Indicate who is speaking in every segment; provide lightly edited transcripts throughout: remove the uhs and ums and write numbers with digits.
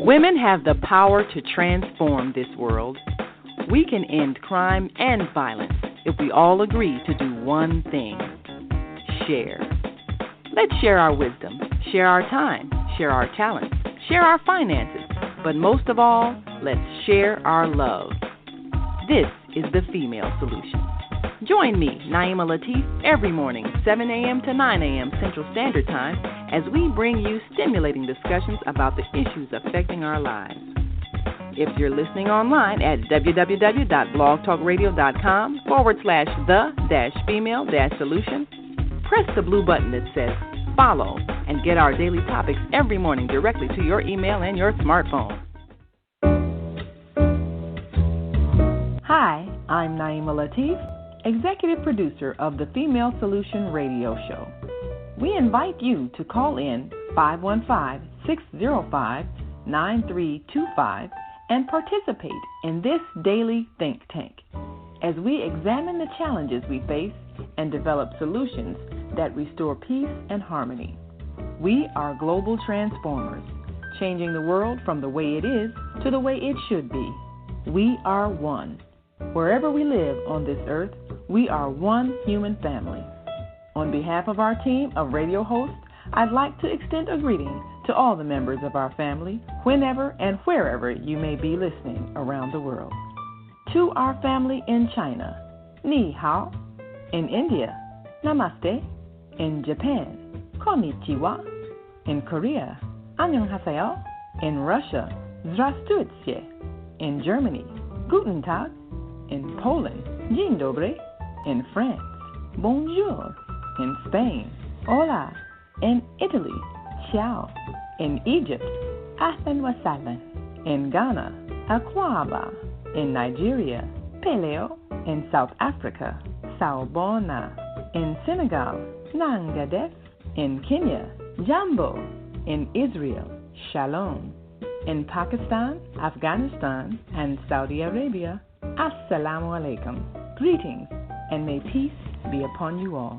Speaker 1: Women have the power to transform this world. We can end crime and violence if we all agree to do one thing: share. Let's share our wisdom, share our time, share our talents, share our finances, but most of all, let's share our love. This is the Female Solution. Join me, Naima Latif, every morning, 7 a.m. to 9 a.m. Central Standard Time, as we bring you stimulating discussions about the issues affecting our lives. If you're listening online at www.blogtalkradio.com/the-female-solution, press the blue button that says follow and get our daily topics every morning directly to your email and your smartphone. Hi, I'm Naima Latif, Executive Producer of the Female Solution Radio Show. We invite you to call in 515-605-9325 and participate in this daily think tank as we examine the challenges we face and develop solutions that restore peace and harmony. We are global transformers, changing the world from the way it is to the way it should be. We are one. Wherever we live on this earth, we are one human family. On behalf of our team of radio hosts, I'd like to extend a greeting to all the members of our family, whenever and wherever you may be listening around the world. To our family in China, Ni Hao. In India, Namaste. In Japan, Konnichiwa. In Korea, Annyeonghaseyo. In Russia, Здравствуйте. In Germany, Guten Tag. In Poland, Dzień dobry. In France, Bonjour. In Spain, Hola. In Italy, Ciao. In Egypt, Ahlan wa sahlan. In Ghana, Akwaba. In Nigeria, Peleo. In South Africa, Sawubona. In Senegal, Nangadef. In Kenya, Jambo. In Israel, Shalom. In Pakistan, Afghanistan, and Saudi Arabia, Assalamu alaikum. Greetings, and may peace be upon you all.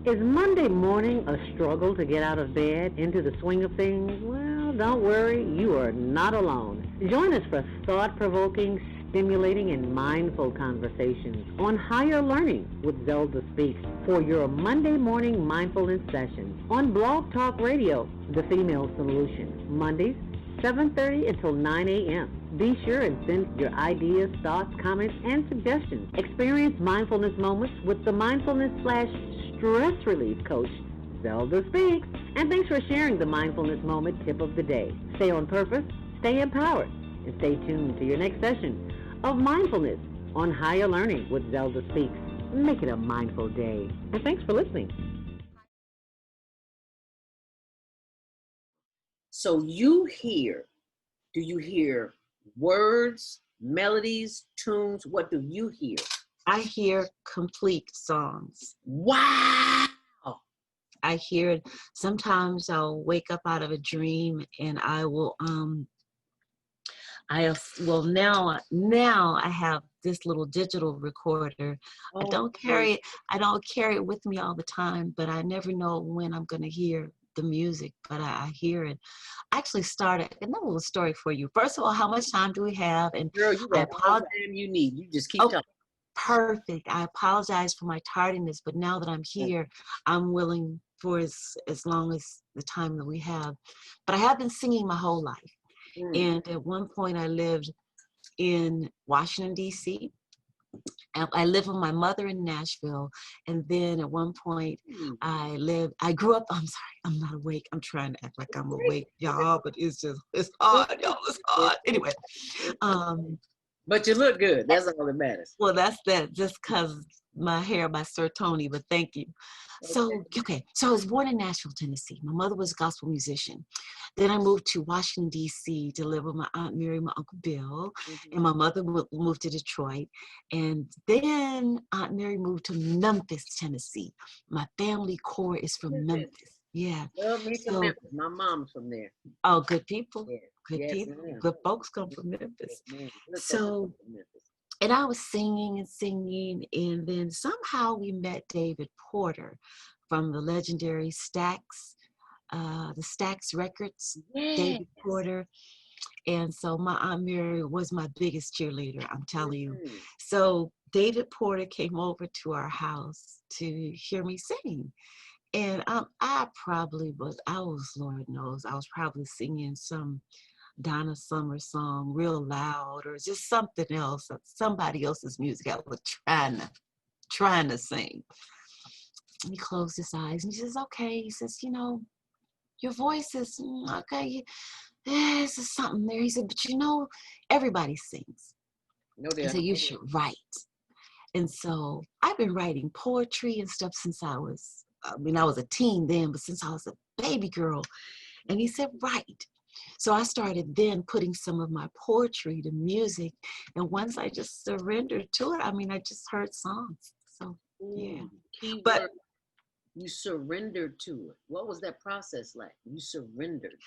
Speaker 2: Is Monday morning a struggle to get out of bed, into the swing of things? Well, don't worry, you are not alone. Join us for thought-provoking, stimulating, and mindful conversations on higher learning with Zelda Speaks for your Monday morning mindfulness session on Blog Talk Radio, The Female Solution, Mondays, 7:30 until 9 a.m. Be sure and send your ideas, thoughts, comments, and suggestions. Experience mindfulness moments with the mindfulness/stress relief coach, Zelda Speaks. And thanks for sharing the mindfulness moment tip of the day. Stay on purpose, stay empowered, and stay tuned to your next session of mindfulness on higher learning with Zelda Speaks. Make it a mindful day. And thanks for listening.
Speaker 3: So do you hear words, melodies, tunes? What do you hear?
Speaker 4: I hear complete songs.
Speaker 3: Wow.
Speaker 4: I hear it. Sometimes I'll wake up out of a dream and I will, now I have this little digital recorder.
Speaker 3: Oh,
Speaker 4: I don't carry it with me all the time, but I never know when I'm going to hear the music, but I hear it. I actually started another little story for you. First of all, how much time do we have? And
Speaker 3: girl, you got all the time you need. You just keep talking.
Speaker 4: Perfect. I apologize for my tardiness, but now that I'm here, I'm willing for as long as the time that we have. But I have been singing my whole life. And at one point I lived in Washington, D.C. I lived with my mother in Nashville. And then at one point I grew up, I'm sorry, I'm not awake. I'm trying to act like I'm awake, y'all, but it's hard, y'all, it's hard. Anyway.
Speaker 3: But you look good. That's all that matters.
Speaker 4: Well, that's that, just because my hair by Sir Tony, but thank you. Okay. So I was born in Nashville, Tennessee. My mother was a gospel musician. Then I moved to Washington, D.C. to live with my Aunt Mary and my Uncle Bill. And my mother moved to Detroit. And then Aunt Mary moved to Memphis, Tennessee. My family core is from Memphis. Yeah.
Speaker 3: Love me from Memphis. My mom's from there.
Speaker 4: Oh, good people.
Speaker 3: Yeah.
Speaker 4: Good people.
Speaker 3: Ma'am.
Speaker 4: Good folks come from Memphis.
Speaker 3: Yes,
Speaker 4: So, and I was singing, and then somehow we met David Porter, from the legendary Stax, the Stax Records,
Speaker 3: Yes.
Speaker 4: David Porter. And so my Aunt Mary was my biggest cheerleader, I'm telling you. So David Porter came over to our house to hear me sing. And I was, Lord knows, I was probably singing some Donna Summer song real loud or just something else, somebody else's music I was trying to sing. And he closed his eyes and he says, okay, he says, you know, your voice is okay. This is something there. He said, but you know, everybody sings.
Speaker 3: No,
Speaker 4: he said, you should write. And so I've been writing poetry and stuff since I was a teen then, but since I was a baby girl. And he said, write. So I started then putting some of my poetry to music. And once I just surrendered to it, I just heard songs. So, yeah.
Speaker 3: But you surrendered to it. What was that process like? You surrendered.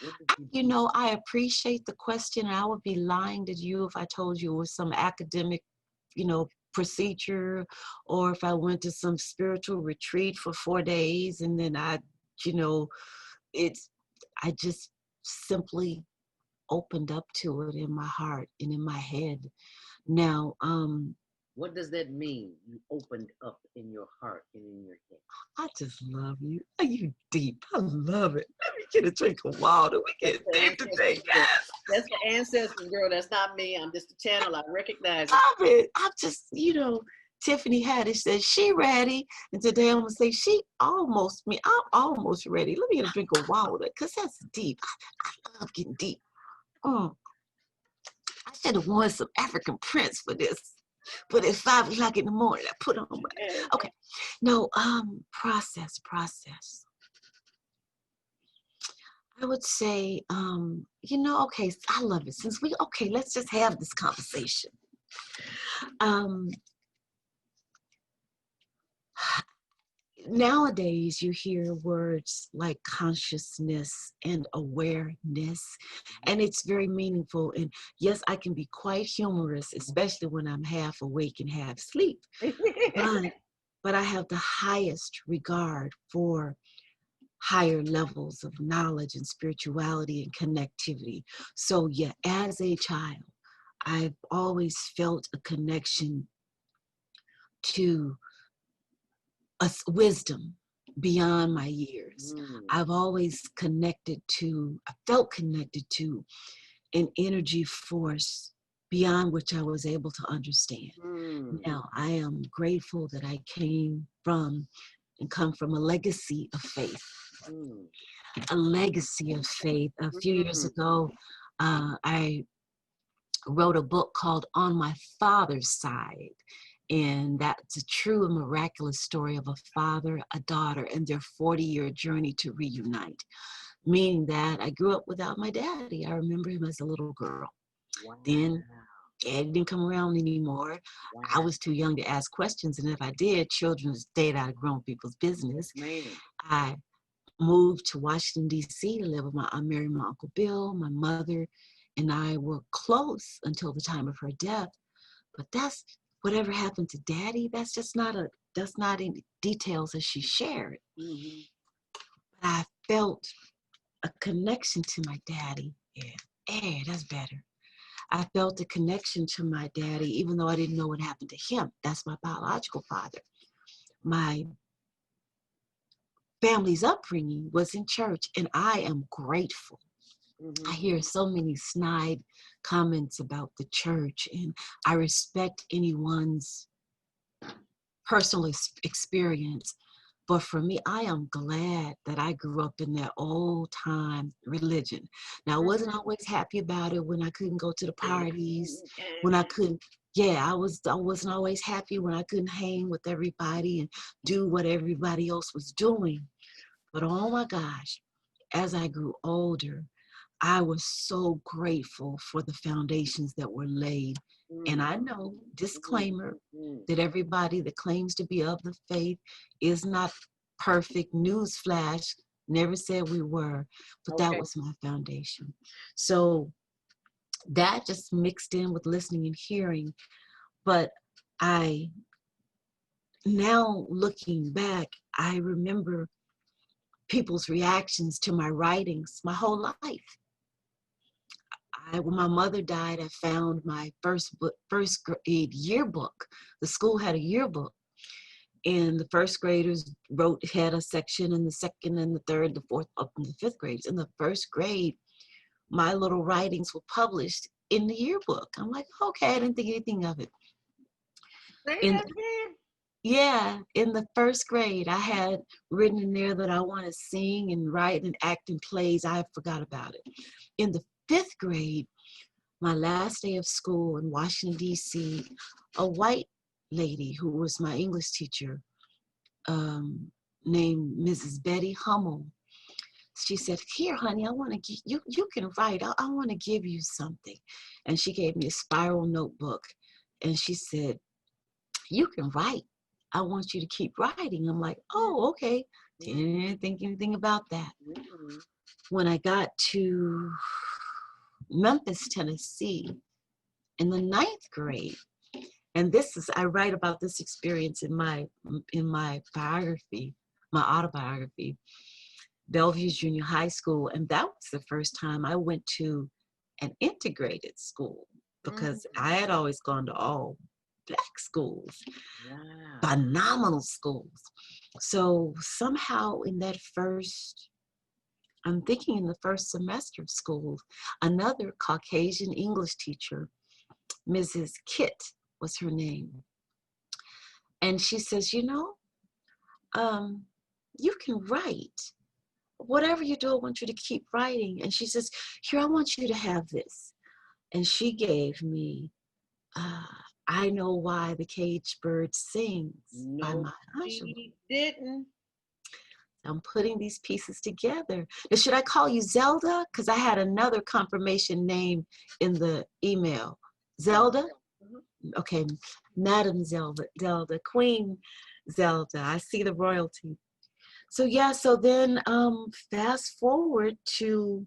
Speaker 4: I appreciate the question. I would be lying to you if I told you it was some academic, procedure, or if I went to some spiritual retreat for 4 days and then I just simply opened up to it in my heart and in my head. Now,
Speaker 3: what does that mean? You opened up in your heart and in your head.
Speaker 4: I just love you. Are you deep? I love it. Let me get a drink of water. We get deep today. Yes.
Speaker 3: That's the ancestors, girl. That's not me. I'm just a channel. I recognize it.
Speaker 4: Love it. I'm just, Tiffany Haddish says she ready. And today I'm going to say I'm almost ready. Let me get a drink of water because that's deep. I love getting deep. I should have worn some African prints for this. But at 5 o'clock in the morning, I put on my, okay. No, process. I would say, okay, I love it. Let's just have this conversation. Nowadays, you hear words like consciousness and awareness, and it's very meaningful. And yes, I can be quite humorous, especially when I'm half awake and half asleep. But I have the highest regard for higher levels of knowledge and spirituality and connectivity. So yeah, as a child, I've always felt a connection to wisdom beyond my years. I've always felt connected to an energy force beyond which I was able to understand. Now, I am grateful that I come from a legacy of faith. A legacy of faith. A few years ago, I wrote a book called On My Father's Side. And that's a true and miraculous story of a father, a daughter, and their 40-year journey to reunite. Meaning that I grew up without my daddy. I remember him as a little girl. Wow. Then Daddy didn't come around anymore. Wow. I was too young to ask questions. And if I did, children stayed out of grown people's business. Man. I moved to Washington, D.C. to live with my Aunt Mary and my Uncle Bill. My mother and I were close until the time of her death. But that's whatever happened to Daddy, that's not in details that she shared. Mm-hmm. But I felt a connection to my daddy. Yeah, that's better. I felt a connection to my daddy, even though I didn't know what happened to him. That's my biological father. My family's upbringing was in church, and I am grateful. Mm-hmm. I hear so many snide comments about the church, and I respect anyone's personal experience. But for me, I am glad that I grew up in that old time religion. Now, I wasn't always happy about it when I couldn't go to the parties, when I couldn't. Yeah, I wasn't always happy when I couldn't hang with everybody and do what everybody else was doing. But oh my gosh, as I grew older, I was so grateful for the foundations that were laid. And I know, disclaimer, that everybody that claims to be of the faith is not perfect. Newsflash, never said we were, but okay. That was my foundation. So that just mixed in with listening and hearing. But I now looking back, I remember people's reactions to my writings my whole life. When my mother died, I found my first grade yearbook. The school had a yearbook, and the first graders had a section, and the second and the third, the fourth, up in the fifth grades. In the first grade, my little writings were published in the yearbook. I'm like, okay, I didn't think anything of it. Yeah, in the first grade, I had written in there that I want to sing and write and act in plays. I forgot about it. In the fifth grade, my last day of school in Washington, D.C., a white lady who was my English teacher, named Mrs. Betty Hummel, she said, here, honey, I want to give you, you can write. I want to give you something. And she gave me a spiral notebook. And she said, you can write. I want you to keep writing. I'm like, oh, okay. Didn't think anything about that. When I got to Memphis, Tennessee, in the ninth grade, and I write about this experience in my biography, my autobiography, Bellevue Junior High School, and that was the first time I went to an integrated school, because I had always gone to all Black schools, phenomenal schools. So somehow in that I'm thinking in the first semester of school, another Caucasian English teacher, Mrs. Kit was her name, and she says, you know, you can write. Whatever you do, I want you to keep writing. And she says, here, I want you to have this. And she gave me I Know Why the Caged Bird Sings by Maya Angelou.
Speaker 3: She didn't.
Speaker 4: I'm putting these pieces together. Now, should I call you Zelda? Because I had another confirmation name in the email. Zelda? Okay, Madam Zelda, Queen Zelda. I see the royalty. So yeah, so then fast forward to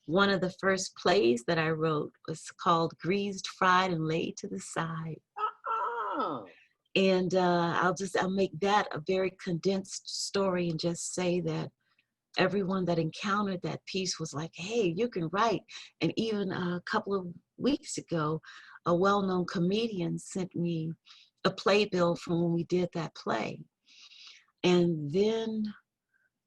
Speaker 4: one of the first plays that I wrote was called Greased, Fried, and Laid to the Side. And I'll make that a very condensed story and just say that everyone that encountered that piece was like, hey, you can write. And even a couple of weeks ago, a well-known comedian sent me a playbill from when we did that play. And then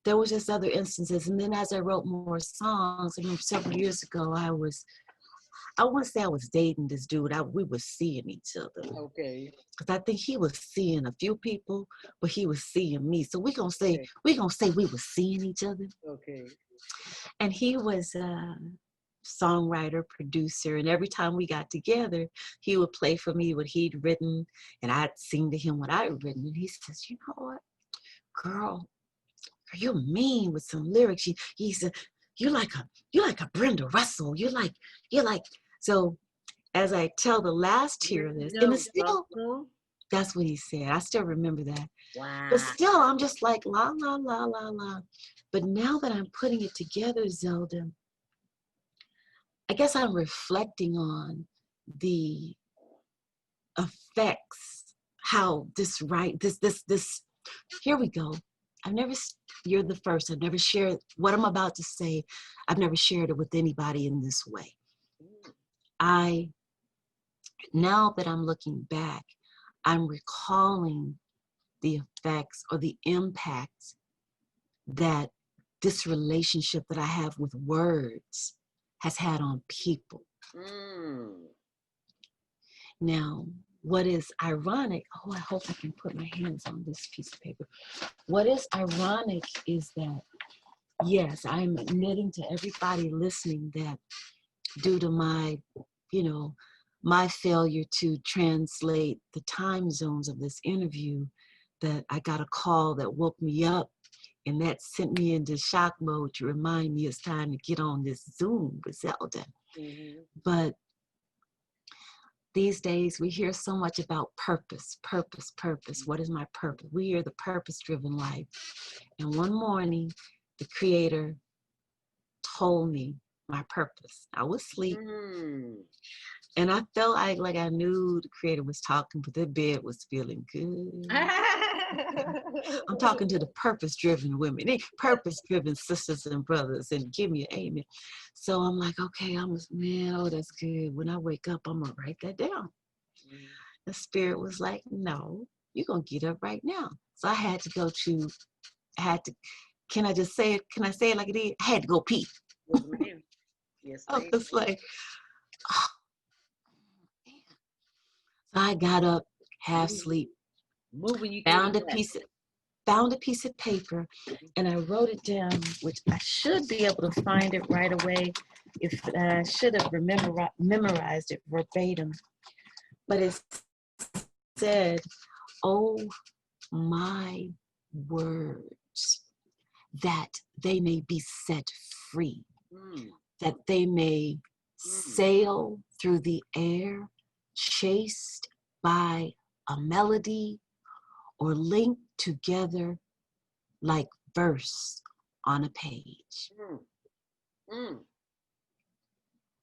Speaker 4: there was just other instances. And then as I wrote more songs, I remember several years ago, I wouldn't say I was dating this dude. We were seeing each other.
Speaker 3: Okay.
Speaker 4: Because I think he was seeing a few people, but he was seeing me. So we're gonna say we were seeing each other.
Speaker 3: Okay.
Speaker 4: And he was a songwriter, producer, and every time we got together, he would play for me what he'd written, and I'd sing to him what I'd written. And he says, you know what, girl, you're mean with some lyrics. He said, you're like a Brenda Russell. You're like. So as I tell the last tier of this, and it's still, that's what he said. I still remember that.
Speaker 3: Wow.
Speaker 4: But still, I'm just like, la, la, la, la, la. But now that I'm putting it together, Zelda, I guess I'm reflecting on the effects, how this, here we go. You're the first. I've never shared what I'm about to say. I've never shared it with anybody in this way. Now that I'm looking back, I'm recalling the effects or the impacts that this relationship that I have with words has had on people. Now, what is ironic, I hope I can put my hands on this piece of paper. What is ironic is that, yes, I'm admitting to everybody listening that due to my, my failure to translate the time zones of this interview, that I got a call that woke me up, and that sent me into shock mode to remind me it's time to get on this Zoom with Zelda. But these days, we hear so much about purpose. What is my purpose? We hear the purpose-driven life. And one morning, the Creator told me my purpose. I was asleep. And I felt like I knew the Creator was talking, but the bed was feeling good. I'm talking to the purpose-driven women, purpose-driven sisters and brothers, and give me an amen. So I'm like, okay, man, oh, that's good. When I wake up, I'm gonna write that down. The Spirit was like, no, you're gonna get up right now. So I had to go to, can I just say it? Can I say it like it is? I had to go pee.
Speaker 3: Yes, ma'am. Yes,
Speaker 4: I was like, oh. So I got up, half asleep, found a piece of paper, and I wrote it down, which I should be able to find it right away. If I should have memorized it verbatim, but it said, "Oh my words, that they may be set free, that they may sail through the air, chased by a melody, or linked together like verse on a page."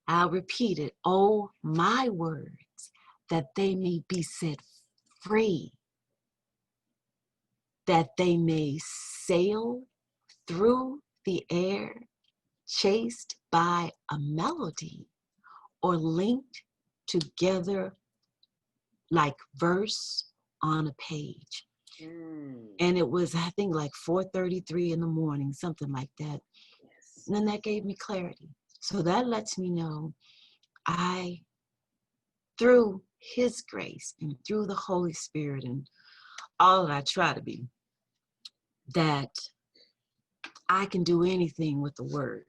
Speaker 4: I'll repeat it. Oh, my words, that they may be set free, that they may sail through the air, chased by a melody, or linked together like verse on a page. And it was, I think, like 4:33 in the morning, something like that. Yes. And then that gave me clarity. So that lets me know through His grace and through the Holy Spirit and all that I try to be, that I can do anything with the word.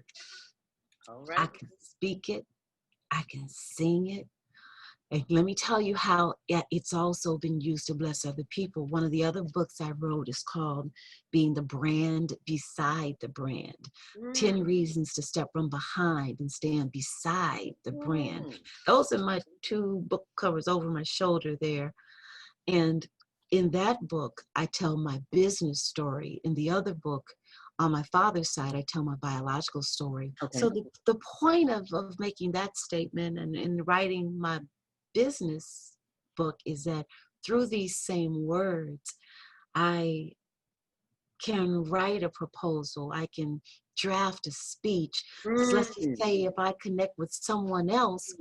Speaker 4: All right. I can speak it. I can sing it. And let me tell you how it's also been used to bless other people. One of the other books I wrote is called Being the Brand Beside the Brand. 10 Reasons to Step from Behind and Stand Beside the Brand. Those are my 2 book covers over my shoulder there. And in that book, I tell my business story. In the other book, on my father's side, I tell my biological story. Okay. So the point of making that statement and writing my business book is that through these same words, I can write a proposal, I can draft a speech. So let's just say if I connect with someone else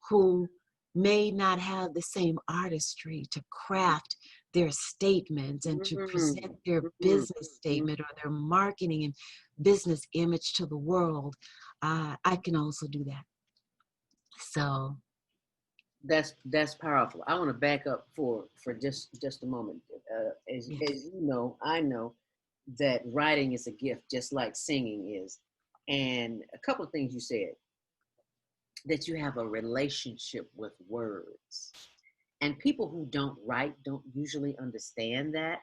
Speaker 4: who may not have the same artistry to craft their statements and to present their business statement or their marketing and business image to the world, I can also do that. So
Speaker 3: that's powerful. I want to back up for just a moment. As you know, I know that writing is a gift, just like singing is. And a couple of things you said, that you have a relationship with words. And people who don't write don't usually understand that.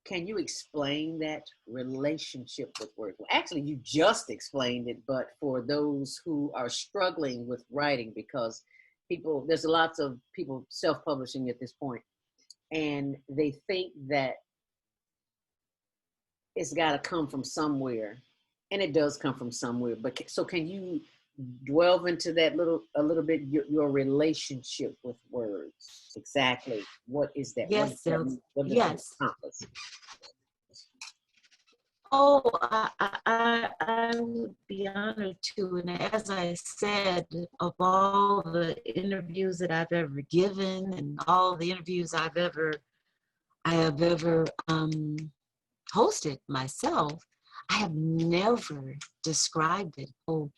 Speaker 3: Can you explain that relationship with words? Well, actually, you just explained it, but for those who are struggling with writing, because there's lots of people self-publishing at this point, and they think that it's got to come from somewhere, and it does come from somewhere. But so can you delve into that a little bit, your relationship with words? Exactly. What is that?
Speaker 4: Yes,
Speaker 3: what does
Speaker 4: yes.
Speaker 3: it accomplish?
Speaker 4: Oh, I would be honored to. And as I said, of all the interviews that I've ever given and all the interviews I have ever hosted myself, I have never described it. Oh,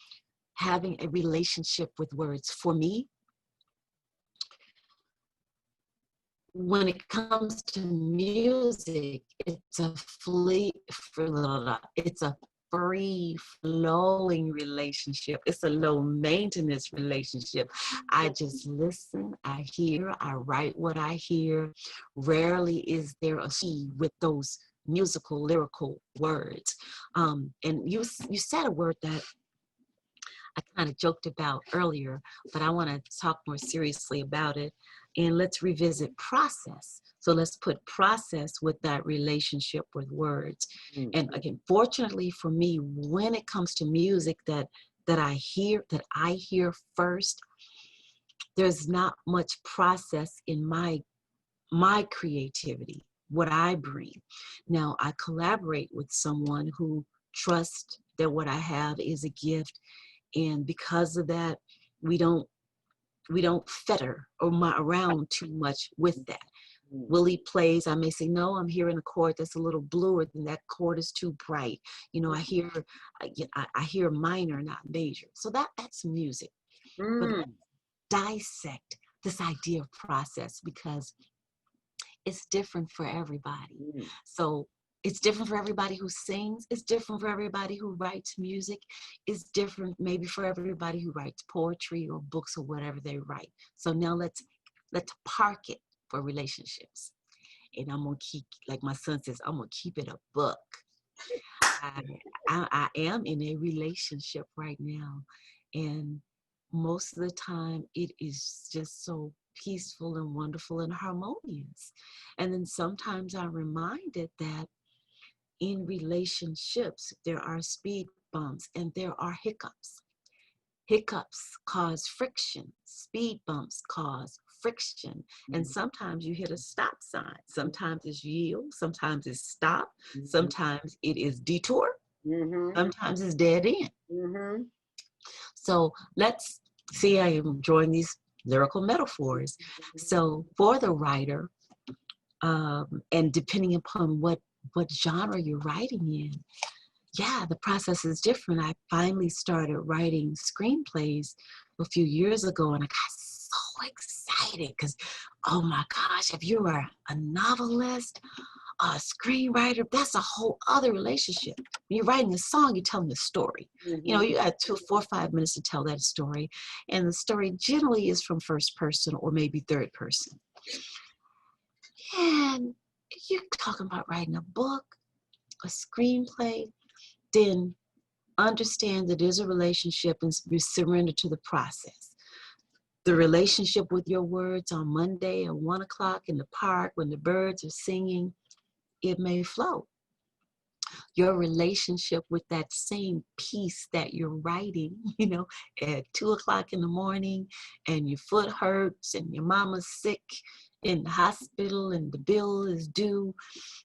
Speaker 4: having a relationship with words. For me, when it comes to music, it's a free-flowing relationship. It's a low-maintenance relationship. I just listen, I hear, I write what I hear. Rarely is there a she with those musical, lyrical words. And you said a word that I kind of joked about earlier, but I want to talk more seriously about it. And let's revisit process. So let's put process with that relationship with words. And again, fortunately for me, when it comes to music that I hear first, there's not much process in my creativity, what I bring. Now I collaborate with someone who trusts that what I have is a gift, and because of that, we don't fetter around too much with that. Willie plays, I may say, no, I'm hearing a chord that's a little bluer than that chord is too bright. I hear minor, not major. So that's music. But let's dissect this idea of process, because it's different for everybody. So it's different for everybody who sings. It's different for everybody who writes music. It's different maybe for everybody who writes poetry or books or whatever they write. So now let's park it for relationships. And I'm gonna keep, like my son says, I'm gonna keep it a book. I am in a relationship right now, and most of the time it is just so peaceful and wonderful and harmonious. And then sometimes I'm reminded that in relationships there are speed bumps and there are hiccups. Hiccups cause friction. Speed bumps cause friction. And sometimes you hit a stop sign. Sometimes it's yield. Sometimes it's stop. Sometimes it is detour. Sometimes it's dead end. So let's see, I am enjoying these lyrical metaphors. So for the writer, and depending upon what genre you're writing in, yeah, the process is different. I finally started writing screenplays a few years ago, and I got so excited because, oh my gosh, if you are a novelist, a screenwriter, that's a whole other relationship. When you're writing a song, you're telling a story. You got 2, 4, 5 minutes to tell that story, and the story generally is from first person or maybe third person. And you're talking about writing a book, a screenplay, then understand that there's a relationship and be surrendered to the process. The relationship with your words on Monday at 1 o'clock in the park when the birds are singing, it may flow. Your relationship with that same piece that you're writing, at 2 o'clock in the morning, and your foot hurts and your mama's sick in the hospital and the bill is due,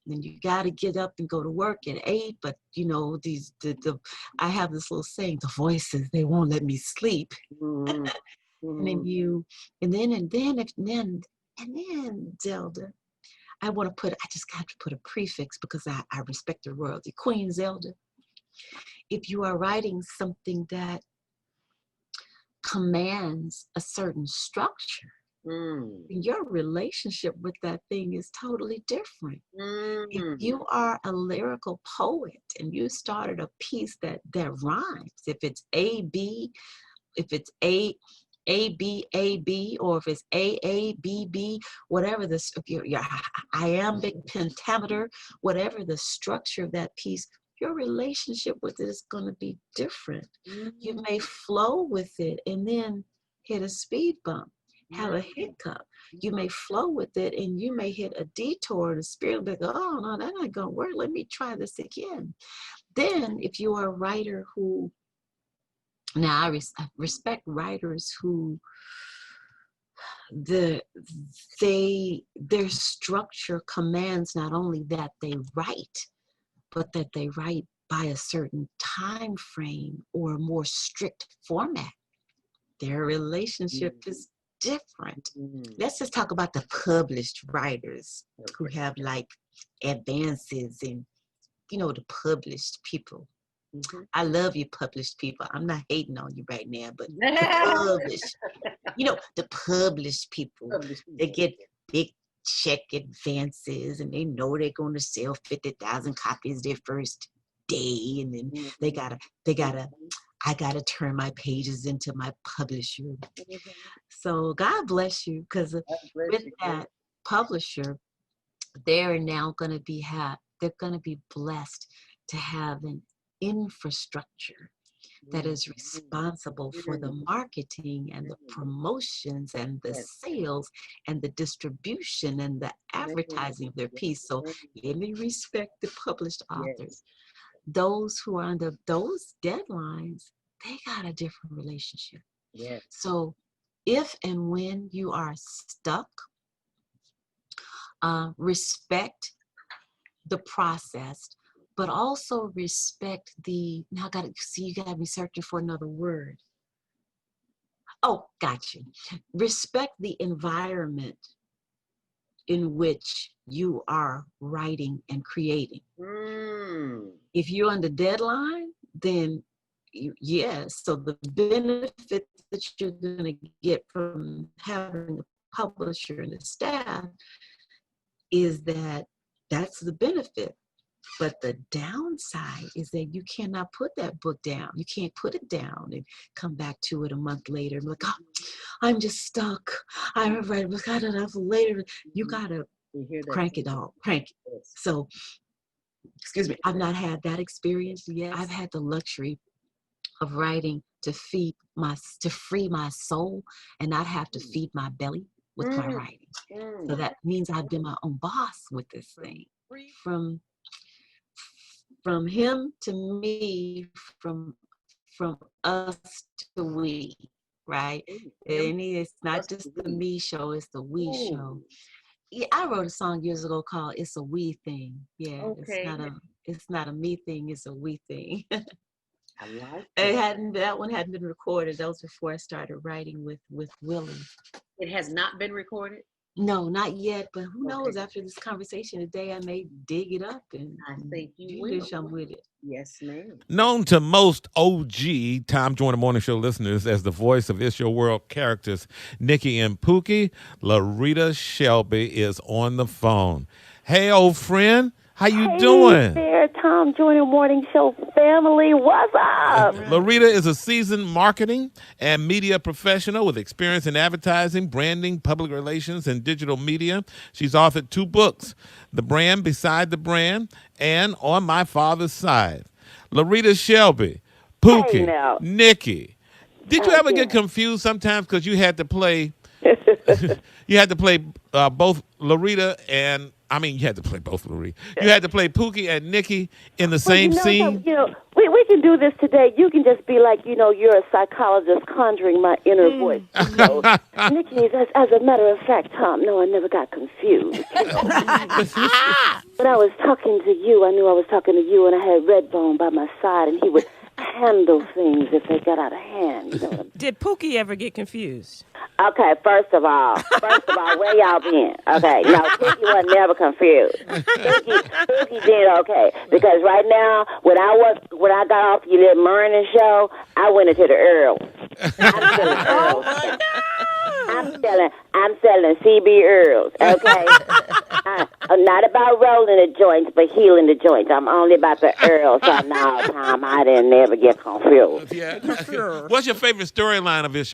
Speaker 4: and you got to get up and go to work at 8, but I have this little saying, the voices, they won't let me sleep. And then Zelda, I just got to put a prefix because I respect the royalty. Queen Zelda, if you are writing something that commands a certain structure, your relationship with that thing is totally different. If you are a lyrical poet and you started a piece that rhymes, if it's A, B, if it's A, B, A, B, or if it's A, B, B, whatever this, if your iambic pentameter, whatever the structure of that piece, your relationship with it is going to be different. You may flow with it and then hit a speed bump, have a hiccup. You may flow with it and you may hit a detour and the spirit will be like, oh no, that's not going to work. Let me try this again. Then if you are a writer who, now I respect writers who their structure commands not only that they write, but that they write by a certain time frame or a more strict format. Their relationship is different. Let's just talk about the published writers who have like advances in, the published people. I love you published people. I'm not hating on you right now, but the published people, they get big check advances and they know they're going to sell 50,000 copies their first day. And then I gotta turn my pages into my publisher. So God bless you, because with that publisher, they're now going to be they're going to be blessed to have an infrastructure that is responsible for the marketing and the promotions and the sales and the distribution and the advertising of their piece. So let me respect the published authors. Those who are under those deadlines, they got a different relationship. So if and when you are stuck, respect the process, but also respect now you gotta be searching for another word. Oh, got you. Respect the environment in which you are writing and creating. If you're under deadline, then yes. So the benefit that you're going to get from having a publisher and a staff is that's the benefit. But the downside is that you cannot put that book down. You can't put it down and come back to it a month later and be like, oh, I'm just stuck. I haven't read a book. I don't know later. You gotta crank it all. Crank it. So, excuse me, I've not had that experience yet. I've had the luxury of writing to free my soul and not have to feed my belly with my writing. So that means I've been my own boss with this thing. From him to me, from us to we, right? And it's not just the me show, it's the we show. Yeah, I wrote a song years ago called "It's a We Thing." Yeah, it's not a me thing, it's a we thing.
Speaker 3: I like that.
Speaker 4: That one hadn't been recorded. That was before I started writing with Willie.
Speaker 3: It has not been recorded?
Speaker 4: No, not yet, but who knows? After this conversation today, I may dig it up and
Speaker 3: I think you
Speaker 4: do
Speaker 3: will.
Speaker 4: something with it.
Speaker 3: Yes, ma'am.
Speaker 5: Known to most OG Tom Joyner Morning Show listeners as the voice of It's Your World characters Nikki and Pookie, LaRita Shelby is on the phone. Hey, old friend, how you doing?
Speaker 6: There, Tom Joyner Morning Show family. What's up?
Speaker 5: LaRita is a seasoned marketing and media professional with experience in advertising, branding, public relations, and digital media. She's authored 2 books, The Brand Beside the Brand and On My Father's Side. LaRita Shelby, Pookie, Nikki. Did you ever get confused sometimes because you had to play both LaRita and you had to play both LaRita. You had to play Pookie and Nikki in the same scene.
Speaker 6: We can do this today. You can just be like, you're a psychologist conjuring my inner voice. Nikki, as a matter of fact, Tom, no, I never got confused. When I was talking to you, I knew I was talking to you, and I had Redbone by my side, and he would handle things if they got out of hand.
Speaker 7: Did Pookie ever get confused?
Speaker 6: Okay, first of all, where y'all been? Okay, no, Pookie was never confused. Pookie did okay, because right now, when I got off your little morning show, I went into the Earls. I'm selling CB Earls, okay? I'm not about rolling the joints, but healing the joints. I'm only about the Earls, so no, Tom, I didn't ever get confused.
Speaker 5: Yeah. What's your favorite storyline of this?